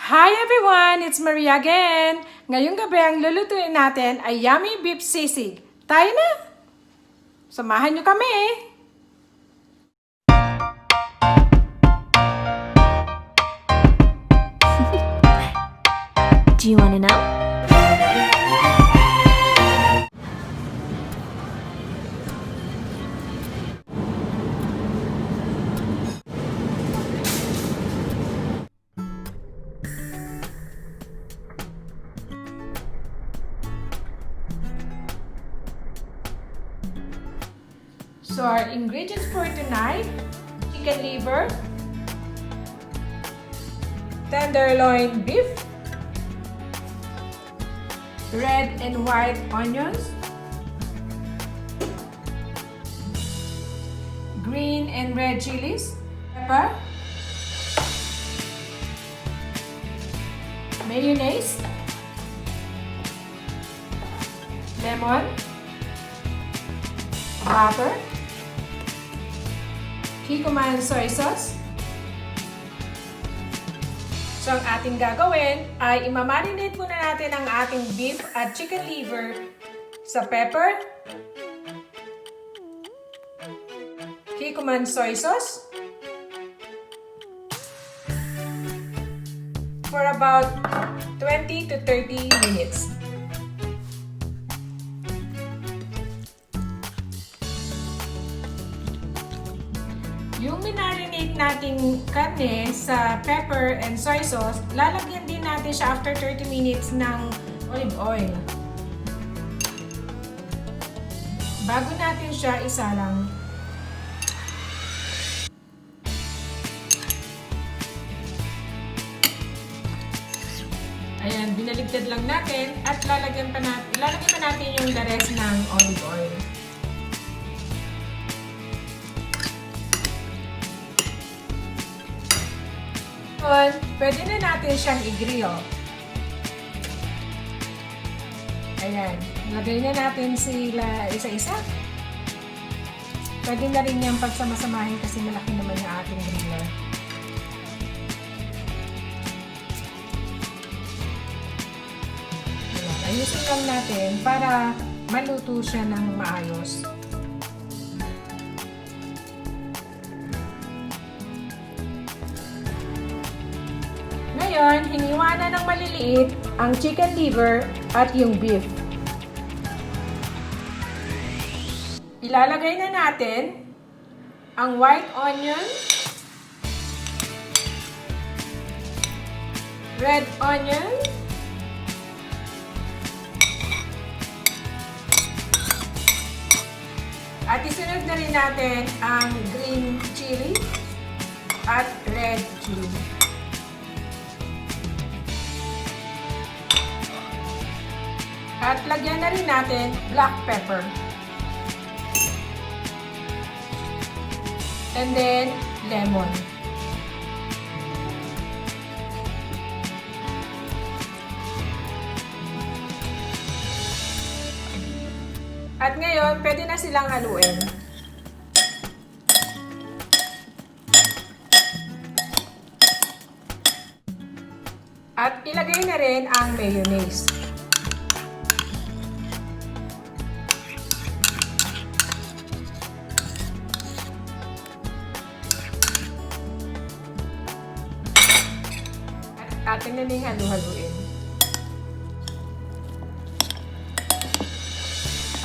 Hi everyone! It's Maria again! Ngayong gabi ang lulutuin natin ay yummy beef sisig. Tayo na! Samahan nyo kami! Do you want to know? So our ingredients for tonight, chicken liver, tenderloin beef, red and white onions, green and red chilies, pepper, mayonnaise, lemon, butter, kikuma and soy sauce. So ang ating gagawin ay imamarinate muna natin ang ating beef at chicken liver sa pepper, kikuma and soy sauce for about 20 to 30 minutes. Yung minarinate nating karne sa pepper and soy sauce, lalagyan din natin siya after 30 minutes ng olive oil. Bago natin siya isalang. Ayan, binaligtad lang natin at lalagyan pa natin yung the rest ng olive oil. Pwede na natin siyang i-grill. Ayan. Lagay na natin sila isa-isa. Pwede na rin yung pagsama-samahin kasi malaki naman yung ating griller. Ayan. Ayusin lang natin para maluto siya ng maayos. Ngayon, hiniwa na ng maliliit ang chicken liver at yung beef. Ilalagay na natin ang white onion, red onion, at isunod na rin natin ang green chili at red chili. At lagyan na rin natin black pepper. And then, lemon. At ngayon, pwede na silang haluin. At ilagay na rin ang mayonnaise. Atin na ning halu-haluin.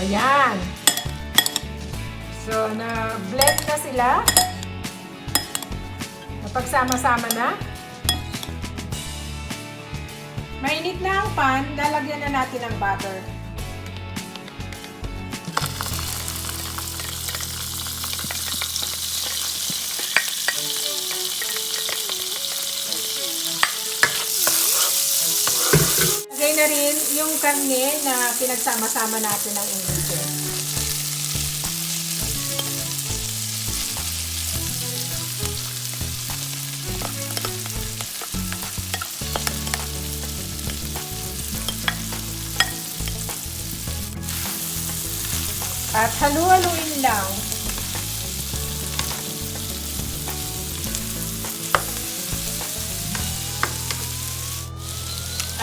Ayan. So, na-blend na sila. Napagsama-sama na. Mainit na ang pan, lalagyan na natin ng butter. Lagay na rin yung karne na pinagsama-sama natin ng ingredients. At halu-haluin lang.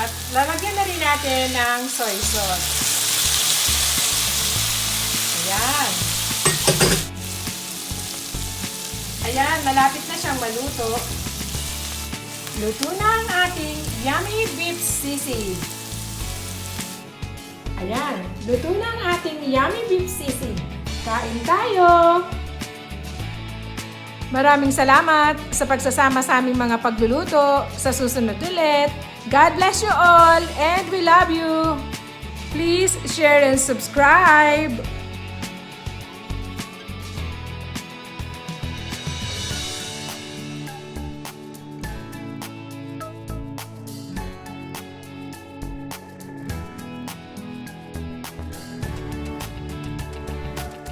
At lalagyan na rin natin ng soy sauce. Ayan. Ayan, malapit na siyang maluto. Luto na ang ating yummy beef sisig. Ayan, luto na ang ating yummy beef sisig. Kain tayo! Maraming salamat sa pagsasama sa aming mga pagluluto. Sa susunod ulit. God bless you all and we love you. Please share and subscribe.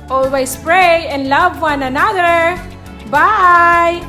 Always pray and love one another. Bye!